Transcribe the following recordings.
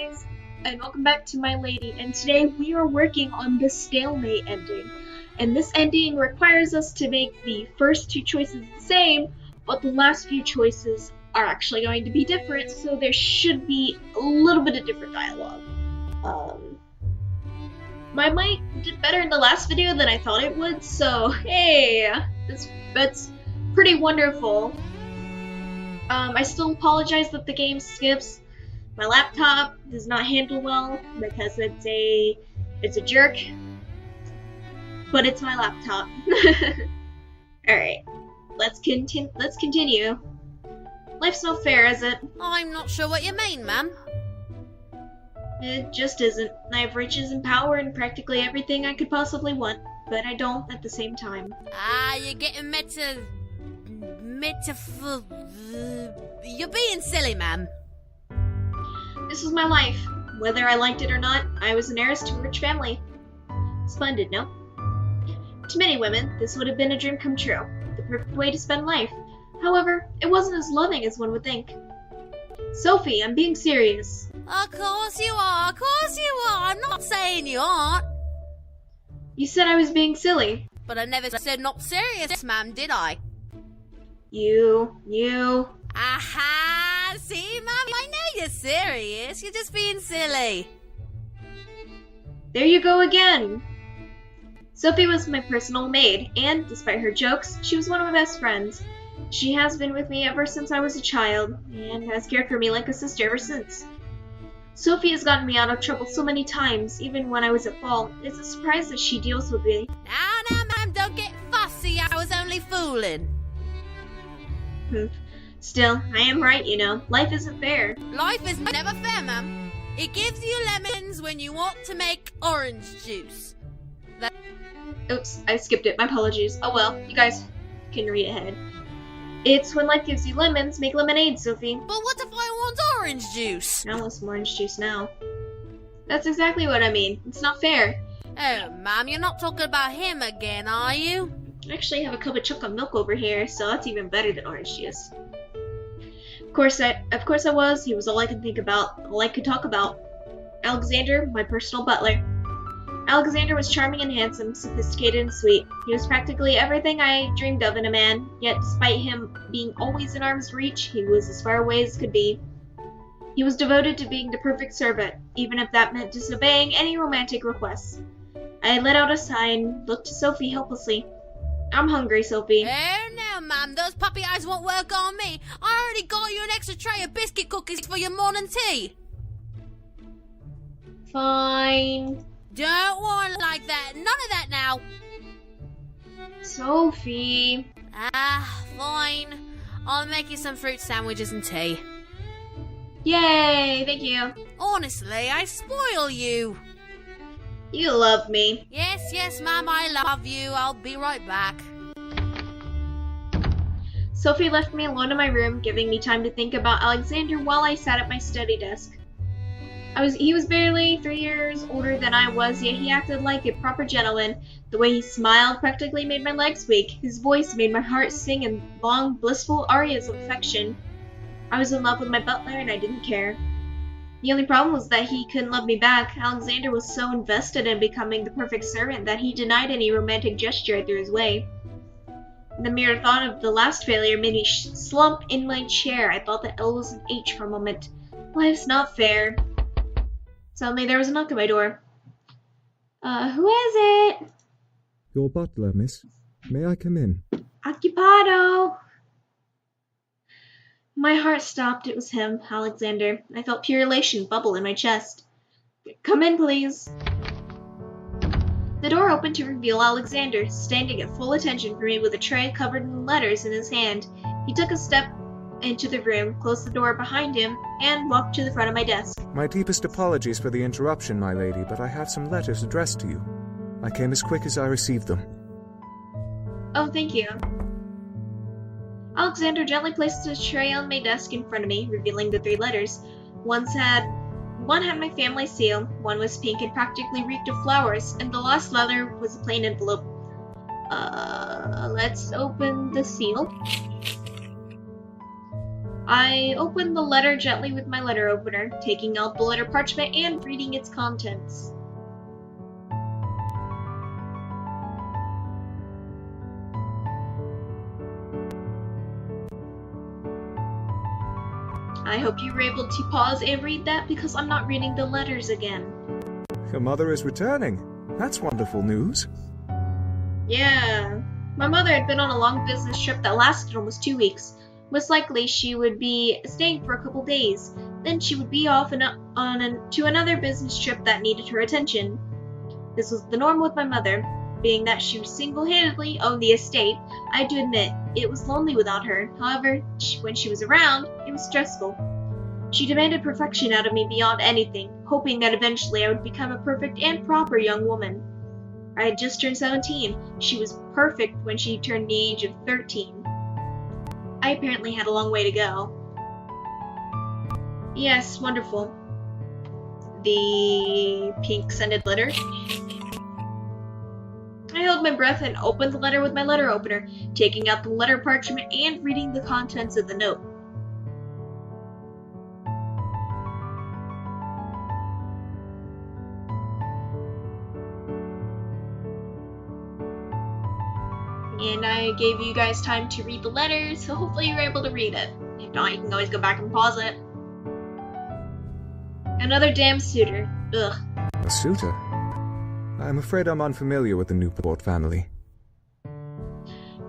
guys, and welcome back to My Lady, and today we are working on the Stalemate ending. And this ending requires us to make the first two choices the same, but the last few choices are actually going to be different, so there should be a little bit of different dialogue. My mic did better in the last video than I thought it would, so hey, that's pretty wonderful. I still apologize that the game skips. My laptop does not handle well because it's a jerk, but it's my laptop. Alright, let's continue. Life's not fair, is it? I'm not sure what you mean, ma'am. It just isn't. I have riches and power and practically everything I could possibly want, but I don't at the same time. You're getting you're being silly, ma'am. This was my life. Whether I liked it or not, I was an heiress to a rich family. Splendid, no? To many women, this would have been a dream come true. The perfect way to spend life. However, it wasn't as loving as one would think. Sophie, I'm being serious. Of course you are, I'm not saying you aren't. You said I was being silly. But I never said not serious, ma'am, did I? You... Aha! See, ma'am, I know you're serious, you're just being silly. There you go again! Sophie was my personal maid, and, despite her jokes, she was one of my best friends. She has been with me ever since I was a child, and has cared for me like a sister ever since. Sophie has gotten me out of trouble so many times, even when I was at fault. It's a surprise that she deals with me. Now, ma'am, don't get fussy, I was only fooling. Still, I am right, you know. Life isn't fair. Life is never fair, ma'am. It gives you lemons when you want to make orange juice. Oops, I skipped it. My apologies. Oh well, you guys can read ahead. It's when life gives you lemons, make lemonade, Sophie. But what if I want orange juice? I want some orange juice now. That's exactly what I mean. It's not fair. Oh, ma'am, you're not talking about him again, are you? I actually have a cup of chocolate milk over here, so that's even better than orange juice. Of course I was. He was all I could think about, all I could talk about. Alexander, my personal butler. Alexander was charming and handsome, sophisticated and sweet. He was practically everything I dreamed of in a man, yet despite him being always in arm's reach, he was as far away as could be. He was devoted to being the perfect servant, even if that meant disobeying any romantic requests. I let out a sigh and looked to Sophie helplessly. I'm hungry, Sophie. Oh no, ma'am, those puppy eyes won't work on me. I already got you an extra tray of biscuit cookies for your morning tea. Fine. Don't worry like that. None of that now. Sophie. Fine. I'll make you some fruit sandwiches and tea. Yay, thank you. Honestly, I spoil you. You love me. Yes, ma'am, I love you. I'll be right back. Sophie left me alone in my room, giving me time to think about Alexander while I sat at my study desk. He was barely 3 years older than I was, yet he acted like a proper gentleman. The way he smiled practically made my legs weak. His voice made my heart sing in long, blissful arias of affection. I was in love with my butler, and I didn't care. The only problem was that he couldn't love me back. Alexander was so invested in becoming the perfect servant that he denied any romantic gesture I threw his way. The mere thought of the last failure made me slump in my chair. I thought the L was an H for a moment. Life's not fair. Suddenly there was a knock at my door. Who is it? Your butler, miss. May I come in? Occupado! My heart stopped. It was him, Alexander. I felt pure elation bubble in my chest. Come in, please. The door opened to reveal Alexander, standing at full attention for me with a tray covered in letters in his hand. He took a step into the room, closed the door behind him, and walked to the front of my desk. My deepest apologies for the interruption, my lady, but I have some letters addressed to you. I came as quick as I received them. Oh, thank you. Alexander gently placed the tray on my desk in front of me, revealing the 3 letters. One had my family seal, one was pink and practically reeked of flowers, and the last letter was a plain envelope. Let's open the seal. I opened the letter gently with my letter opener, taking out the letter parchment and reading its contents. I hope you were able to pause and read that because I'm not reading the letters again. Your mother is returning. That's wonderful news. Yeah. My mother had been on a long business trip that lasted almost 2 weeks. Most likely she would be staying for a couple days. Then she would be off to another business trip that needed her attention. This was the norm with my mother. Being that she single-handedly owned the estate, I had to admit, it was lonely without her. However, when she was around, it was stressful. She demanded perfection out of me beyond anything, hoping that eventually I would become a perfect and proper young woman. I had just turned 17. She was perfect when she turned the age of 13. I apparently had a long way to go. Yes, wonderful. The pink scented letter. I held my breath and opened the letter with my letter opener, taking out the letter parchment and reading the contents of the note. And I gave you guys time to read the letter, so hopefully you were able to read it. If not, you can always go back and pause it. Another damn suitor. Ugh. A suitor? I'm afraid I'm unfamiliar with the Newport family.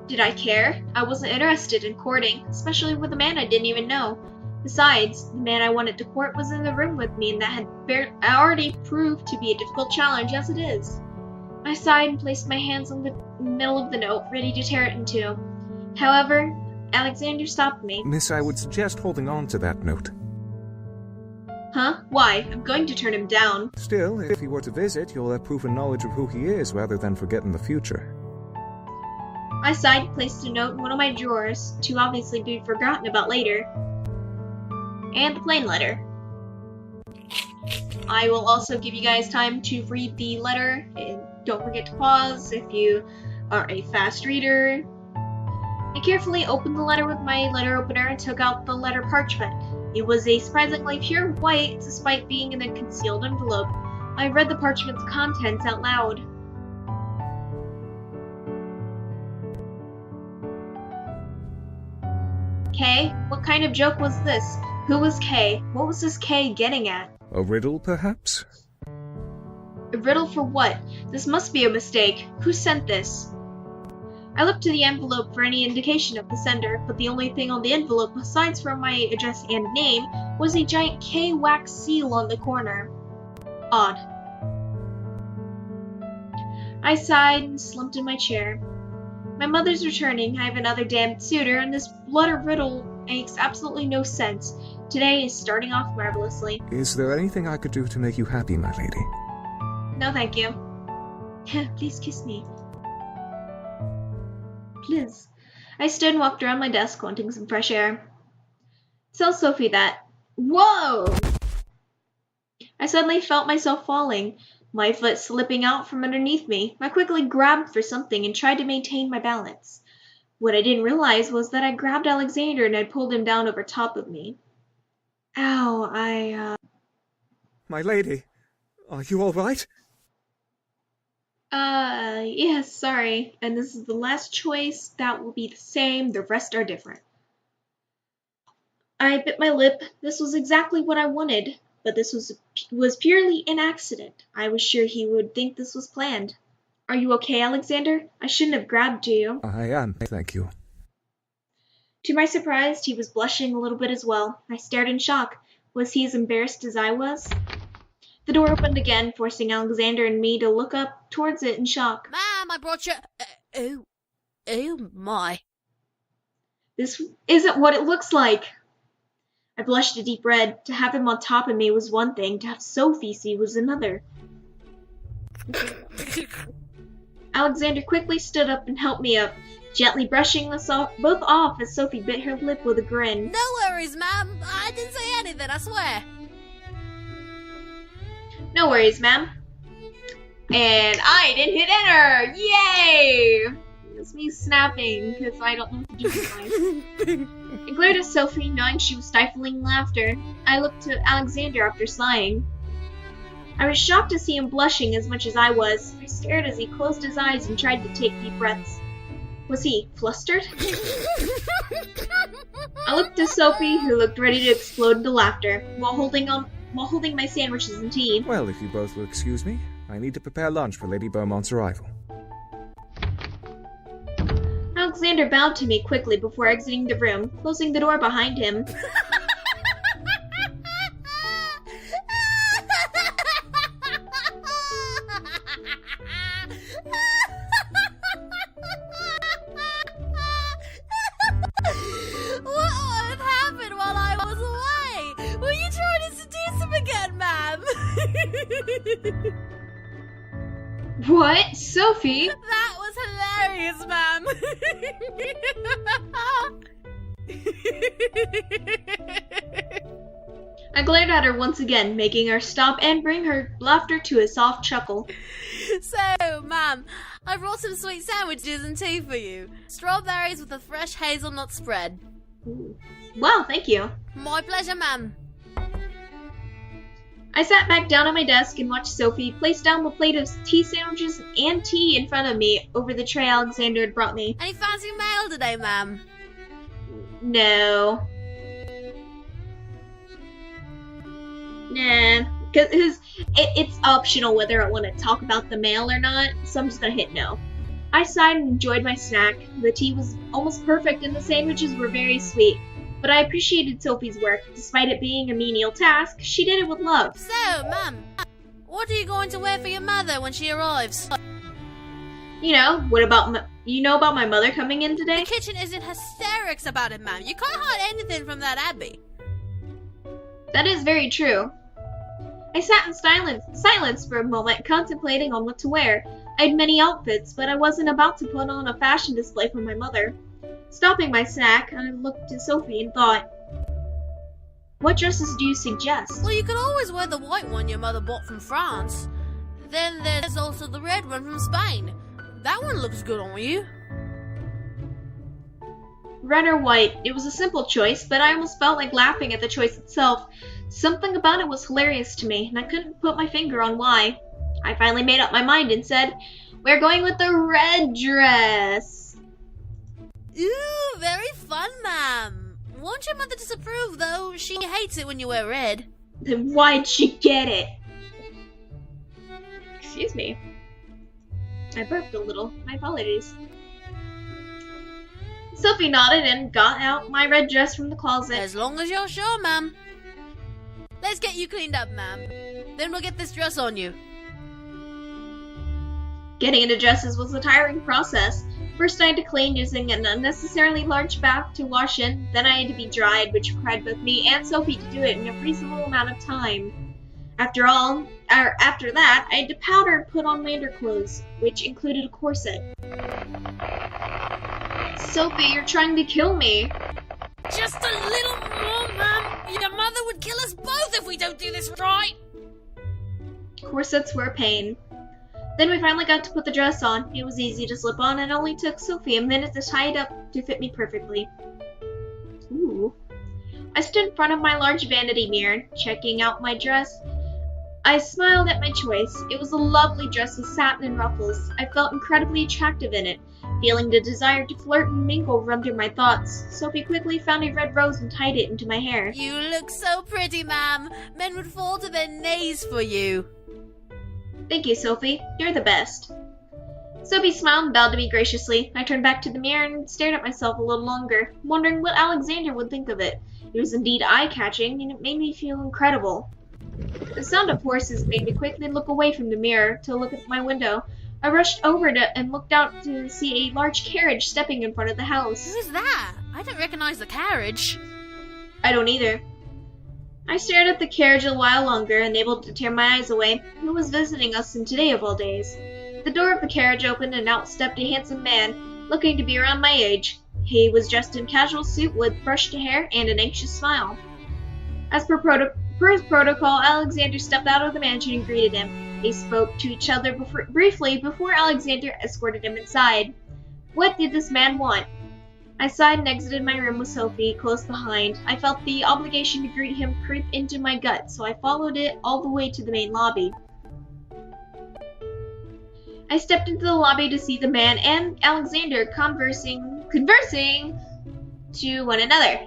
Did I care? I wasn't interested in courting, especially with a man I didn't even know. Besides, the man I wanted to court was in the room with me, and that had already proved to be a difficult challenge as it is. I sighed and placed my hands on the middle of the note, ready to tear it in two. However, Alexander stopped me. Miss, I would suggest holding on to that note. Huh? Why? I'm going to turn him down. Still, if he were to visit, you'll have proven knowledge of who he is rather than forgetting the future. I sighed and placed a note in one of my drawers, to obviously be forgotten about later. And the plain letter. I will also give you guys time to read the letter, and don't forget to pause if you are a fast reader. I carefully opened the letter with my letter opener and took out the letter parchment. It was a surprisingly pure white, despite being in a concealed envelope. I read the parchment's contents out loud. Kay? What kind of joke was this? Who was Kay? What was this Kay getting at? A riddle, perhaps? A riddle for what? This must be a mistake. Who sent this? I looked to the envelope for any indication of the sender, but the only thing on the envelope, besides from my address and name, was a giant K wax seal on the corner. Odd. I sighed and slumped in my chair. My mother's returning, I have another damned suitor, and this letter riddle makes absolutely no sense. Today is starting off marvelously. Is there anything I could do to make you happy, my lady? No, thank you. Please kiss me. Please. I stood and walked around my desk, wanting some fresh air. Tell Sophie that. Whoa! I suddenly felt myself falling, my foot slipping out from underneath me. I quickly grabbed for something and tried to maintain my balance. What I didn't realize was that I grabbed Alexander and had pulled him down over top of me. Ow, My lady, are you all right? Yes, sorry. And this is the last choice. That will be the same. The rest are different. I bit my lip. This was exactly what I wanted. But this was purely an accident. I was sure he would think this was planned. Are you okay, Alexander? I shouldn't have grabbed you. I am, thank you. To my surprise, he was blushing a little bit as well. I stared in shock. Was he as embarrassed as I was? The door opened again, forcing Alexander and me to look up towards it in shock. Ma'am, I brought you... Oh my. This isn't what it looks like. I blushed a deep red. To have him on top of me was one thing. To have Sophie see was another. Alexander quickly stood up and helped me up, gently brushing us both off as Sophie bit her lip with a grin. No worries, ma'am. I didn't say anything, I swear. No worries, ma'am. And I didn't hit enter! Yay! It's me snapping, because I don't know what to do with mine. I glared at Sophie, knowing she was stifling laughter. I looked to Alexander after sighing. I was shocked to see him blushing as much as I was. I stared as he closed his eyes and tried to take deep breaths. Was he flustered? I looked to Sophie, who looked ready to explode into laughter, while holding my sandwiches and tea. Well, if you both will excuse me, I need to prepare lunch for Lady Beaumont's arrival. Alexander bowed to me quickly before exiting the room, closing the door behind him. What happened while I was away? Were you trying to seduce him again, ma'am? What? Sophie? That was hilarious, ma'am. I glared at her once again, making her stop and bring her laughter to a soft chuckle. So, ma'am, I brought some sweet sandwiches and tea for you. Strawberries with a fresh hazelnut spread. Ooh. Wow, thank you. My pleasure, ma'am. I sat back down at my desk and watched Sophie place down the plate of tea sandwiches and tea in front of me over the tray Alexander had brought me. Any fancy mail today, ma'am? No. Nah, because it's optional whether I want to talk about the mail or not, so I'm just gonna hit no. I sighed and enjoyed my snack. The tea was almost perfect and the sandwiches were very sweet. But I appreciated Sophie's work. Despite it being a menial task, she did it with love. So, ma'am, what are you going to wear for your mother when she arrives? You know, what about you know about my mother coming in today? The kitchen is in hysterics about it, ma'am. You can't hide anything from that Abby. That is very true. I sat in silence for a moment, contemplating on what to wear. I had many outfits, but I wasn't about to put on a fashion display for my mother. Stopping my snack, I looked to Sophie and thought, what dresses do you suggest? Well, you could always wear the white one your mother bought from France. Then there's also the red one from Spain. That one looks good on you. Red or white, it was a simple choice, but I almost felt like laughing at the choice itself. Something about it was hilarious to me, and I couldn't put my finger on why. I finally made up my mind and said, we're going with the red dress. Ooh, very fun, ma'am. Won't your mother disapprove, though? She hates it when you wear red. Then why'd she get it? Excuse me. I burped a little. My apologies. Sophie nodded and got out my red dress from the closet. As long as you're sure, ma'am. Let's get you cleaned up, ma'am. Then we'll get this dress on you. Getting into dresses was a tiring process. First I had to clean using an unnecessarily large bath to wash in, then I had to be dried, which required both me and Sophie to do it in a reasonable amount of time. After that, I had to powder and put on lander clothes, which included a corset. Sophie, you're trying to kill me. Just a little more, ma'am. Your mother would kill us both if we don't do this right. Corsets were a pain. Then we finally got to put the dress on. It was easy to slip on and only took Sophie a minute to tie it up to fit me perfectly. Ooh. I stood in front of my large vanity mirror, checking out my dress. I smiled at my choice. It was a lovely dress with satin and ruffles. I felt incredibly attractive in it. Feeling the desire to flirt and mingle rummed in my thoughts. Sophie quickly found a red rose and tied it into my hair. You look so pretty, ma'am. Men would fall to their knees for you. Thank you, Sophie. You're the best. Sophie smiled and bowed to me graciously. I turned back to the mirror and stared at myself a little longer, wondering what Alexander would think of it. It was indeed eye-catching, and it made me feel incredible. The sound of horses made me quickly look away from the mirror to look at my window. I rushed over and looked out to see a large carriage stepping in front of the house. Who's that? I don't recognize the carriage. I don't either. I stared at the carriage a while longer, unable to tear my eyes away. Who was visiting us in today of all days? The door of the carriage opened and out stepped a handsome man, looking to be around my age. He was dressed in casual suit with brushed hair and an anxious smile. As per protocol, Alexander stepped out of the mansion and greeted him. They spoke to each other briefly before Alexander escorted him inside. What did this man want? I sighed and exited my room with Sophie close behind. I felt the obligation to greet him creep into my gut, so I followed it all the way to the main lobby. I stepped into the lobby to see the man and Alexander conversing to one another.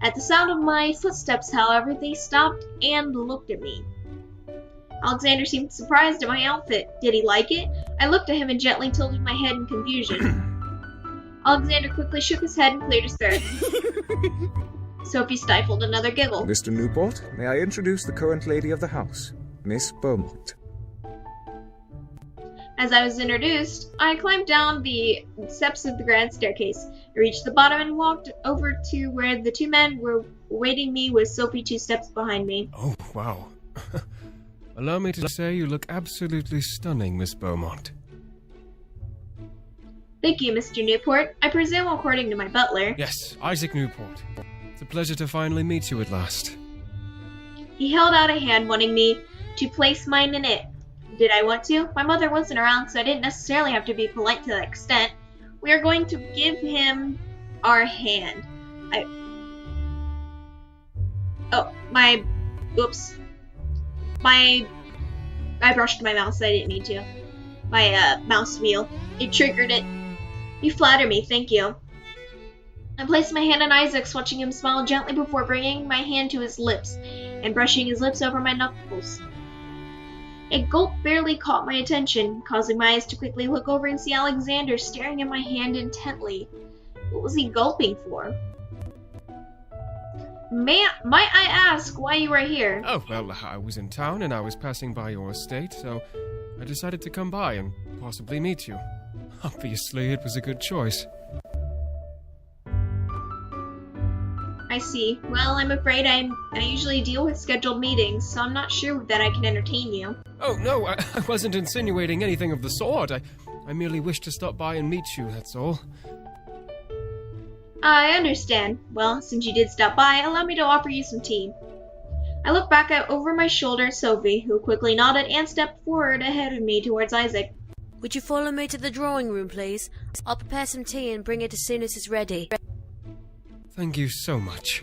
At the sound of my footsteps, however, they stopped and looked at me. Alexander seemed surprised at my outfit. Did he like it? I looked at him and gently tilted my head in confusion. Alexander quickly shook his head and cleared his throat. Sophie stifled another giggle. Mr. Newport, may I introduce the current lady of the house, Miss Beaumont. As I was introduced, I climbed down the steps of the grand staircase. I reached the bottom and walked over to where the two men were awaiting me with Sophie 2 steps behind me. Oh, wow. Allow me to say you look absolutely stunning, Miss Beaumont. Thank you, Mr. Newport. I presume according to my butler. Yes, Isaac Newport. It's a pleasure to finally meet you at last. He held out a hand, wanting me to place mine in it. Did I want to? My mother wasn't around, so I didn't necessarily have to be polite to that extent. We are going to give him our hand. I brushed my mouse. I didn't need to. My mouse wheel. It triggered it. You flatter me, thank you. I placed my hand on Isaac's, watching him smile gently before bringing my hand to his lips and brushing his lips over my knuckles. A gulp barely caught my attention, causing my eyes to quickly look over and see Alexander staring at my hand intently. What was he gulping for? Might I ask why you are here? Oh, well, I was in town and I was passing by your estate, so I decided to come by and possibly meet you. Obviously, it was a good choice. I see. Well, I'm afraid I usually deal with scheduled meetings, so I'm not sure that I can entertain you. Oh, no, I wasn't insinuating anything of the sort. I merely wished to stop by and meet you, that's all. I understand. Well, since you did stop by, allow me to offer you some tea. I looked back over my shoulder at Sophie, who quickly nodded and stepped forward ahead of me towards Isaac. Would you follow me to the drawing room, please? I'll prepare some tea and bring it as soon as it's ready. Thank you so much.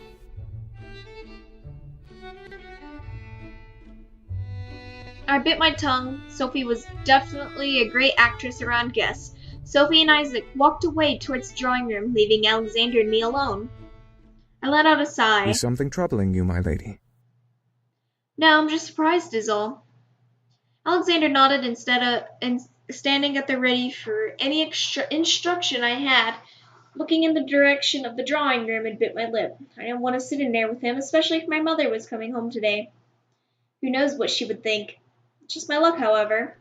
I bit my tongue. Sophie was definitely a great actress around guests. Sophie and Isaac walked away towards the drawing room, leaving Alexander and me alone. I let out a sigh. Is something troubling you, my lady? No, I'm just surprised is all. Alexander nodded and standing at the ready for any extra instruction I had, looking in the direction of the drawing room, and bit my lip. I didn't want to sit in there with him, especially if my mother was coming home today. Who knows what she would think. Just my luck, however.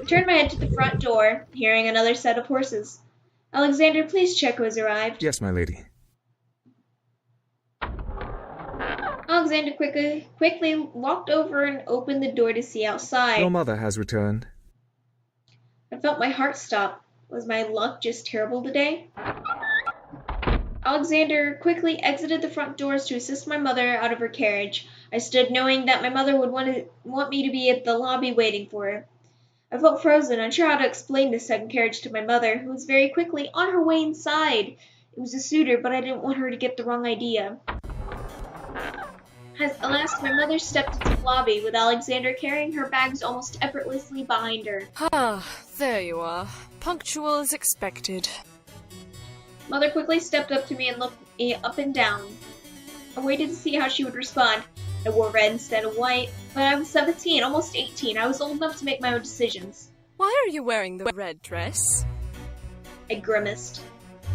I turned my head to the front door, hearing another set of horses. Alexander, please check who has arrived. Yes, my lady. Alexander quickly walked over and opened the door to see outside. Your mother has returned. I felt my heart stop. Was my luck just terrible today? Alexander quickly exited the front doors to assist my mother out of her carriage. I stood knowing that my mother would want me to be at the lobby waiting for her. I felt frozen, unsure how to explain this second carriage to my mother, who was very quickly on her way inside. It was a suitor, but I didn't want her to get the wrong idea. At last, my mother stepped into the lobby, with Alexander carrying her bags almost effortlessly behind her. Ah, there you are. Punctual as expected. Mother quickly stepped up to me and looked me up and down. I waited to see how she would respond. I wore red instead of white, but I was 17, almost 18. I was old enough to make my own decisions. Why are you wearing the red dress? I grimaced.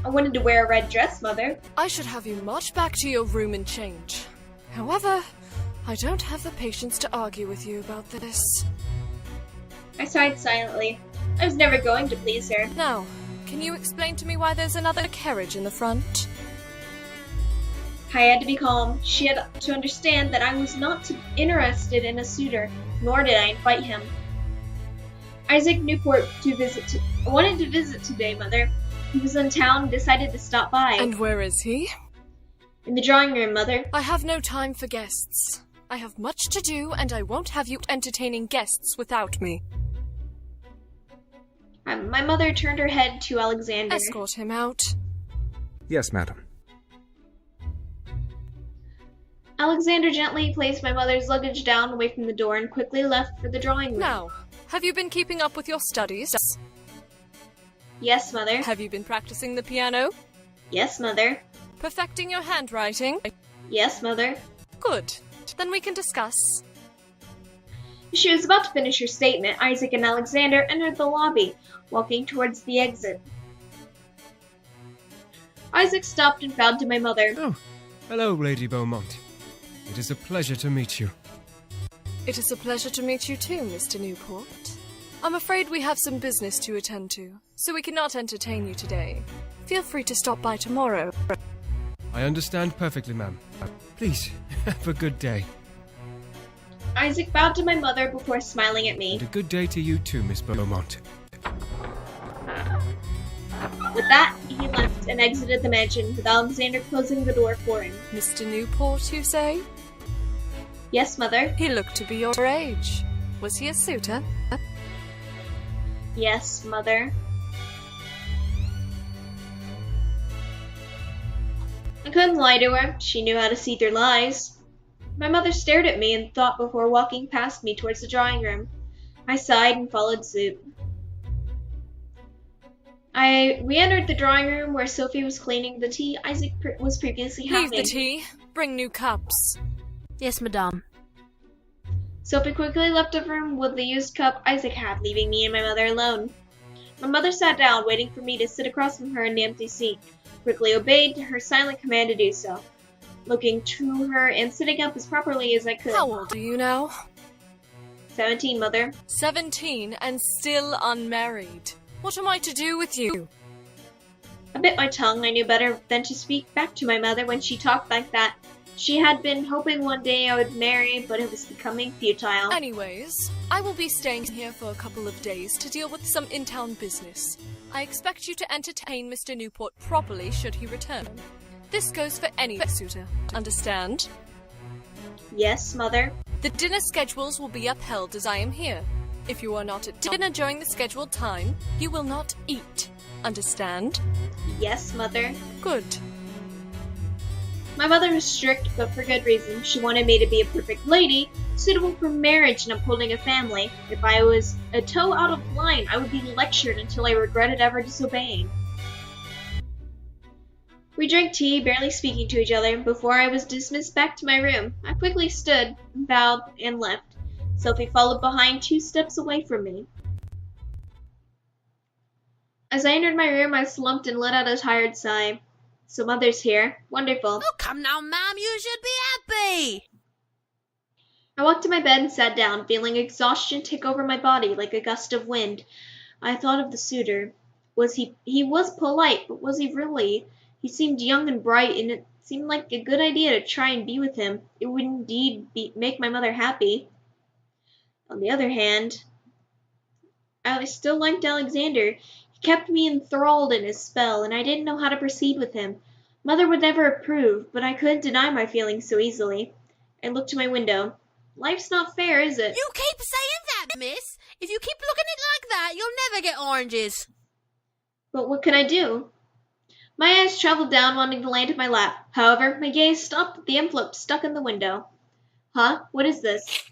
I wanted to wear a red dress, Mother. I should have you march back to your room and change. However, I don't have the patience to argue with you about this. I sighed silently. I was never going to please her. Now, can you explain to me why there's another carriage in the front? I had to be calm. She had to understand that I was not interested in a suitor, nor did I invite him. Isaac Newport wanted to visit today, Mother. He was in town and decided to stop by. And where is he? In the drawing room, Mother. I have no time for guests. I have much to do, and I won't have you entertaining guests without me. My mother turned her head to Alexander. Escort him out. Yes, madam. Alexander gently placed my mother's luggage down away from the door and quickly left for the drawing room. Now, have you been keeping up with your studies? Yes, Mother. Have you been practicing the piano? Yes, Mother. Perfecting your handwriting? Yes, Mother. Good. Then we can discuss. She was about to finish her statement. Isaac and Alexander entered the lobby, walking towards the exit. Isaac stopped and bowed to my mother. Oh, hello, Lady Beaumont. It is a pleasure to meet you. It is a pleasure to meet you too, Mr. Newport. I'm afraid we have some business to attend to, so we cannot entertain you today. Feel free to stop by tomorrow. I understand perfectly, ma'am. Please, have a good day. Isaac bowed to my mother before smiling at me. And a good day to you too, Miss Beaumont. With that, he left and exited the mansion, with Alexander closing the door for him. Mr. Newport, you say? Yes, Mother. He looked to be your age. Was he a suitor? Yes, Mother. I couldn't lie to her. She knew how to see through lies. My mother stared at me in thought before walking past me towards the drawing room. I sighed and followed suit. We entered the drawing room where Sophie was cleaning the tea Isaac was previously having. Leave the tea. Bring new cups. Yes, madame. Sophie quickly left the room with the used cup Isaac had, leaving me and my mother alone. My mother sat down, waiting for me to sit across from her in the empty seat. Quickly obeyed her silent command to do so, looking to her and sitting up as properly as I could. How old are you now? 17, Mother. 17 and still unmarried. What am I to do with you? I bit my tongue. I knew better than to speak back to my mother when she talked like that. She had been hoping one day I would marry, but it was becoming futile. Anyways, I will be staying here for a couple of days to deal with some in-town business. I expect you to entertain Mr. Newport properly should he return. This goes for any suitor. Understand? Yes, Mother. The dinner schedules will be upheld as I am here. If you are not at dinner during the scheduled time, you will not eat. Understand? Yes, Mother. Good. My mother was strict, but for good reason. She wanted me to be a perfect lady, suitable for marriage and upholding a family. If I was a toe out of line, I would be lectured until I regretted ever disobeying. We drank tea, barely speaking to each other, before I was dismissed back to my room. I quickly stood, bowed, and left. Sophie followed behind 2 steps away from me. As I entered my room, I slumped and let out a tired sigh. So Mother's here. Wonderful. Oh, come now, ma'am, you should be happy. I walked to my bed and sat down, feeling exhaustion take over my body like a gust of wind. I thought of the suitor. He was polite, but was he really? He seemed young and bright, and it seemed like a good idea to try and be with him. It would indeed make my mother happy. On the other hand, I still liked Alexander. He kept me enthralled in his spell, and I didn't know how to proceed with him. Mother would never approve, but I couldn't deny my feelings so easily. I looked to my window. Life's not fair, is it? You keep saying that, miss. If you keep looking at it like that, you'll never get oranges. But what could I do? My eyes traveled down, wanting to land in my lap. However, my gaze stopped at the envelope stuck in the window. Huh? What is this?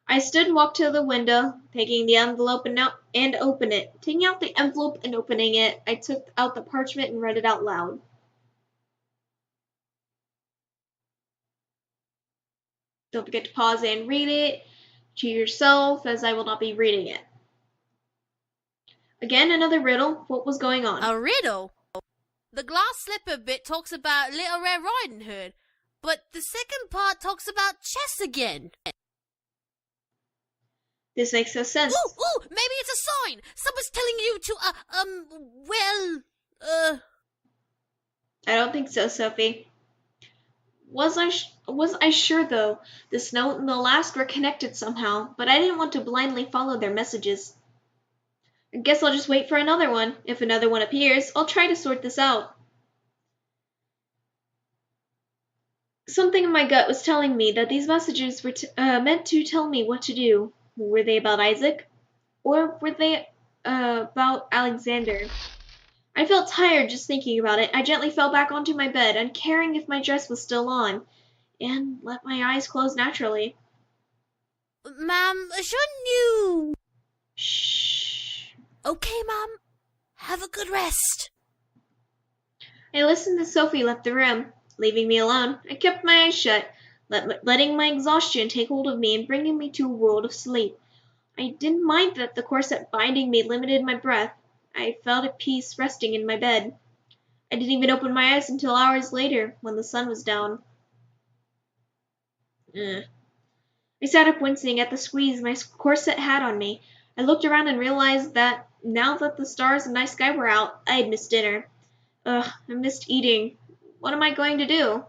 I stood and walked to the window, taking the envelope and opened it. Taking out the envelope and opening it, I took out the parchment and read it out loud. Don't forget to pause and read it to yourself, as I will not be reading it. Again, another riddle. What was going on? A riddle? The glass slipper bit talks about Little Red Riding Hood, but the second part talks about chess again. This makes no sense. Ooh, maybe it's a sign. Someone's telling you to, I don't think so, Sophie. Was I sure, though? This note and the last were connected somehow, but I didn't want to blindly follow their messages. I guess I'll just wait for another one. If another one appears, I'll try to sort this out. Something in my gut was telling me that these messages were meant to tell me what to do. Were they about Isaac? Or were they about Alexander? I felt tired just thinking about it. I gently fell back onto my bed, uncaring if my dress was still on, and let my eyes close naturally. Ma'am, shouldn't you... Shh. Okay, Mom. Have a good rest. I listened as Sophie left the room, leaving me alone. I kept my eyes shut, letting my exhaustion take hold of me and bringing me to a world of sleep. I didn't mind that the corset binding me limited my breath. I felt at peace resting in my bed. I didn't even open my eyes until hours later, when the sun was down. I sat up wincing at the squeeze my corset had on me. I looked around and realized that, now that the stars and night sky were out, I had missed dinner. I missed eating. What am I going to do?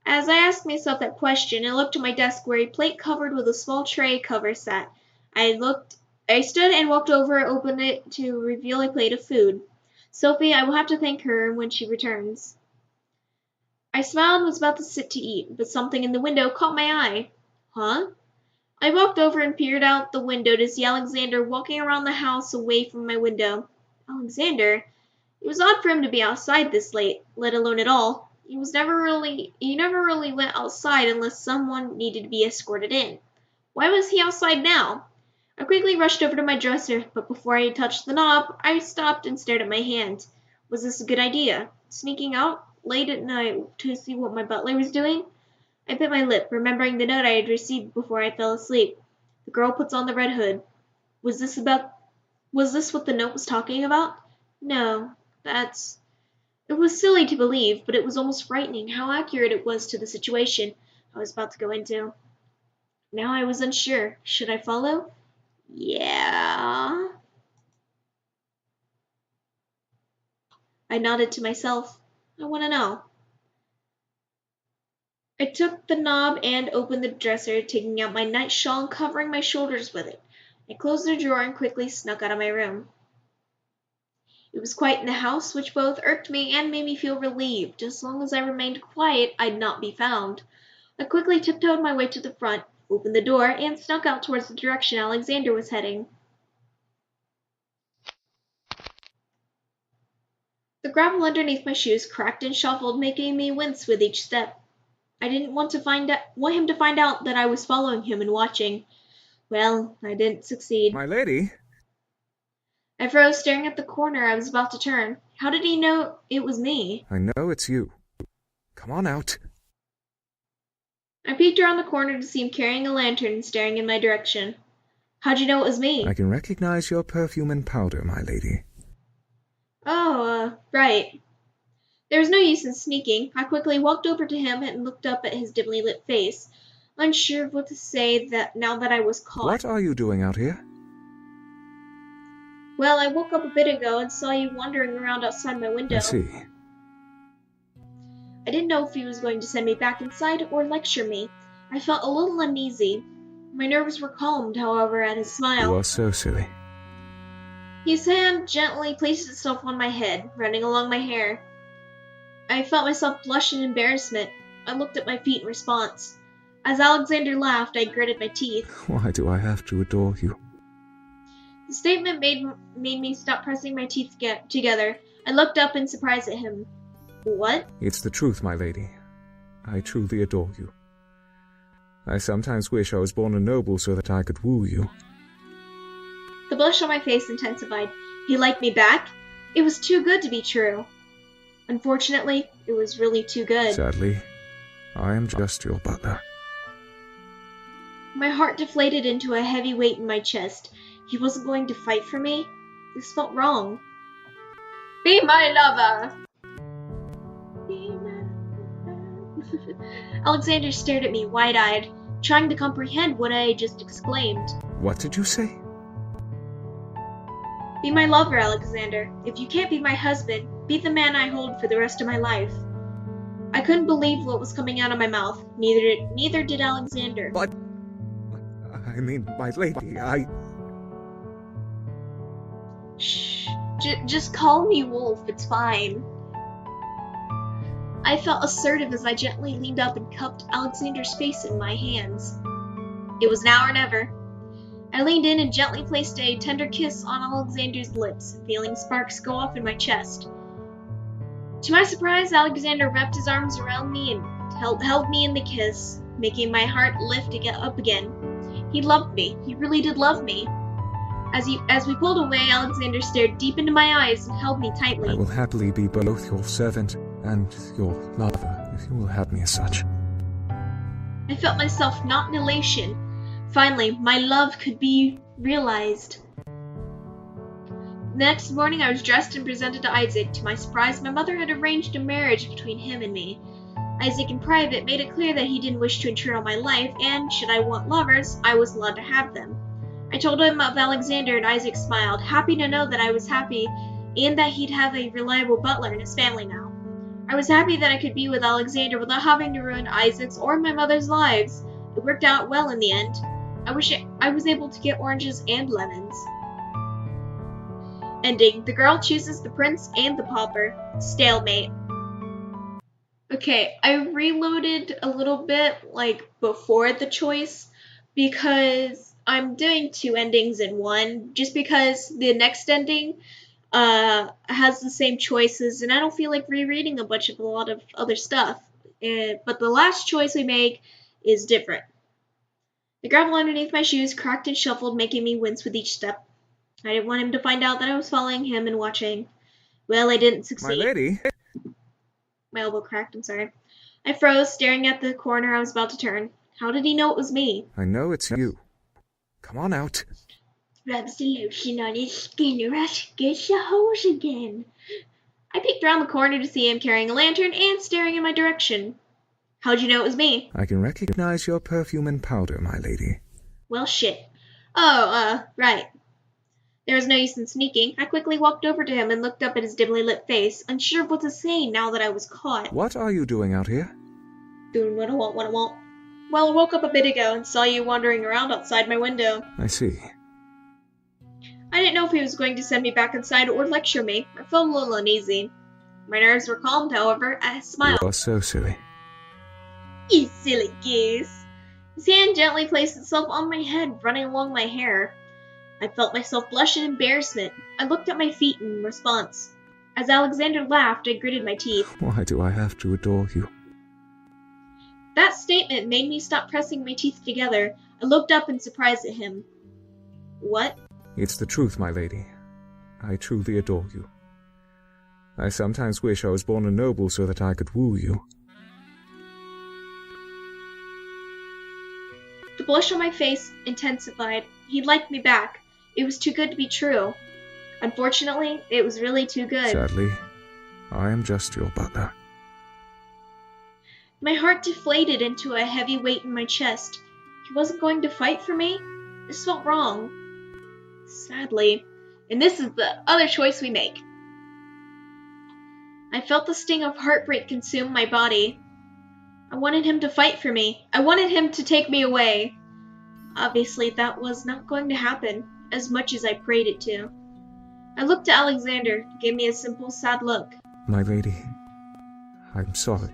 As I asked myself that question, I looked at my desk where a plate covered with a small tray cover sat. I stood and walked over, opened it to reveal a plate of food. Sophie, I will have to thank her when she returns. I smiled and was about to sit to eat, but something in the window caught my eye. Huh? I walked over and peered out the window to see Alexander walking around the house away from my window. Alexander? It was odd for him to be outside this late, let alone at all. He never really went outside unless someone needed to be escorted in. Why was he outside now? I quickly rushed over to my dresser, but before I touched the knob, I stopped and stared at my hand. Was this a good idea? Sneaking out late at night to see what my butler was doing? I bit my lip, remembering the note I had received before I fell asleep. The girl puts on the red hood. Was this what the note was talking about? No, It was silly to believe, but it was almost frightening how accurate it was to the situation I was about to go into. Now I was unsure. Should I follow? Yeah. I nodded to myself. I want to know. I took the knob and opened the dresser, taking out my night shawl and covering my shoulders with it. I closed the drawer and quickly snuck out of my room. It was quiet in the house, which both irked me and made me feel relieved. As long as I remained quiet, I'd not be found. I quickly tiptoed my way to the front, opened the door, and snuck out towards the direction Alexander was heading. The gravel underneath my shoes cracked and shuffled, making me wince with each step. I didn't want him to find out that I was following him and watching. Well, I didn't succeed. My lady? I froze, staring at the corner I was about to turn. How did he know it was me? I know it's you. Come on out. I peeked around the corner to see him carrying a lantern and staring in my direction. How'd you know it was me? I can recognize your perfume and powder, my lady. Oh, right. There was no use in sneaking. I quickly walked over to him and looked up at his dimly lit face, unsure of what to say now that I was caught. What are you doing out here? Well, I woke up a bit ago and saw you wandering around outside my window. I see. I didn't know if he was going to send me back inside or lecture me. I felt a little uneasy. My nerves were calmed, however, at his smile. You are so silly. His hand gently placed itself on my head, running along my hair. I felt myself blush in embarrassment. I looked at my feet in response. As Alexander laughed, I gritted my teeth. Why do I have to adore you? The statement made me stop pressing my teeth together. I looked up in surprise at him. What? It's the truth, my lady. I truly adore you. I sometimes wish I was born a noble so that I could woo you. The blush on my face intensified. He liked me back? It was too good to be true. Unfortunately, it was really too good. Sadly, I am just your butler. My heart deflated into a heavy weight in my chest. He wasn't going to fight for me? This felt wrong. Be my lover! Be my lover. Alexander stared at me wide-eyed, trying to comprehend what I had just exclaimed. What did you say? Be my lover, Alexander. If you can't be my husband, be the man I hold for the rest of my life. I couldn't believe what was coming out of my mouth. Neither did Alexander. But... I mean, my lady, Shh. Just call me Wolf, it's fine. I felt assertive as I gently leaned up and cupped Alexander's face in my hands. It was now or never. I leaned in and gently placed a tender kiss on Alexander's lips, feeling sparks go off in my chest. To my surprise, Alexander wrapped his arms around me and held me in the kiss, making my heart lift up again. He loved me. He really did love me. As we pulled away, Alexander stared deep into my eyes and held me tightly. I will happily be both your servant and your lover, if you will have me as such. I felt myself not in elation. Finally, my love could be realized. The next morning, I was dressed and presented to Isaac. To my surprise, my mother had arranged a marriage between him and me. Isaac, in private, made it clear that he didn't wish to intrude on my life, and, should I want lovers, I was allowed to have them. I told him of Alexander, and Isaac smiled, happy to know that I was happy, and that he'd have a reliable butler in his family now. I was happy that I could be with Alexander without having to ruin Isaac's or my mother's lives. It worked out well in the end. I wish I was able to get oranges and lemons. Ending. The girl chooses the prince and the pauper. Stalemate. Okay, I reloaded a little bit, before the choice, because I'm doing 2 endings in one, just because the next ending has the same choices, and I don't feel like rereading a lot of other stuff. But the last choice we make is different. The gravel underneath my shoes cracked and shuffled, making me wince with each step. I didn't want him to find out that I was following him and watching. Well, I didn't succeed. My lady? My elbow cracked, I'm sorry. I froze, staring at the corner I was about to turn. How did he know it was me? I know it's you. Come on out. Rubs the lotion on his skin, or else gets the hose again. I peeked around the corner to see him carrying a lantern and staring in my direction. How'd you know it was me? I can recognize your perfume and powder, my lady. Well, shit. Oh, right. There was no use in sneaking. I quickly walked over to him and looked up at his dimly lit face, unsure of what to say now that I was caught. What are you doing out here? Doing what I want. Well, I woke up a bit ago and saw you wandering around outside my window. I see. I didn't know if he was going to send me back inside or lecture me. I felt a little uneasy. My nerves were calmed, however. I smiled. You are so silly. You silly goose. His hand gently placed itself on my head, running along my hair. I felt myself blush in embarrassment. I looked at my feet in response. As Alexander laughed, I gritted my teeth. Why do I have to adore you? That statement made me stop pressing my teeth together. I looked up in surprise at him. What? It's the truth, my lady. I truly adore you. I sometimes wish I was born a noble so that I could woo you. The blush on my face intensified. He liked me back. It was too good to be true. Unfortunately, it was really too good. Sadly, I am just your butler. My heart deflated into a heavy weight in my chest. He wasn't going to fight for me? This felt wrong. Sadly. And this is the other choice we make. I felt the sting of heartbreak consume my body. I wanted him to fight for me. I wanted him to take me away. Obviously, that was not going to happen, as much as I prayed it to. I looked at Alexander, gave me a simple, sad look. My lady, I'm sorry.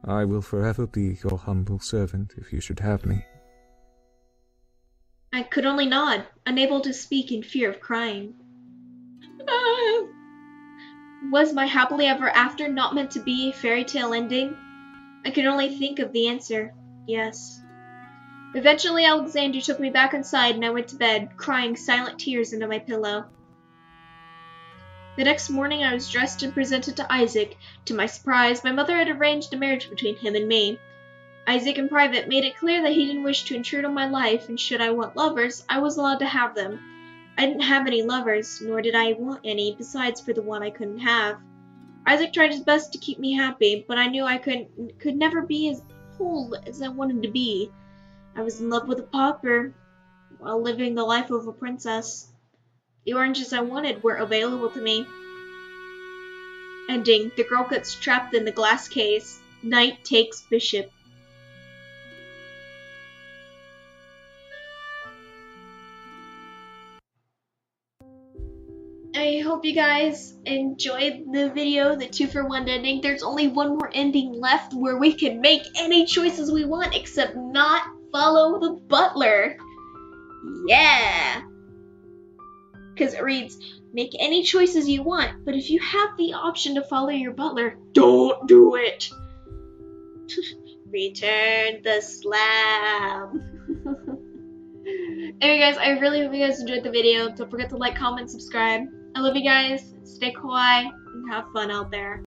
I will forever be your humble servant if you should have me. I could only nod, unable to speak in fear of crying. Was my happily ever after not meant to be a fairy tale ending? I could only think of the answer, yes. Eventually, Alexander took me back inside and I went to bed, crying silent tears into my pillow. The next morning, I was dressed and presented to Isaac. To my surprise, my mother had arranged a marriage between him and me. Isaac, in private, made it clear that he didn't wish to intrude on my life, and should I want lovers, I was allowed to have them. I didn't have any lovers, nor did I want any, besides for the one I couldn't have. Isaac tried his best to keep me happy, but I knew I could never be as whole as I wanted to be. I was in love with a pauper, while living the life of a princess. The oranges I wanted weren't available to me. Ending. The girl gets trapped in the glass case. Knight takes bishop. I hope you guys enjoyed the video, the 2-for-1 ending. There's only one more ending left where we can make any choices we want except not follow the butler. Yeah! because it reads, make any choices you want, but if you have the option to follow your butler, don't do it. Return the slab. Anyway guys, I really hope you guys enjoyed the video. Don't forget to like, comment, subscribe. I love you guys. Stay kawaii and have fun out there.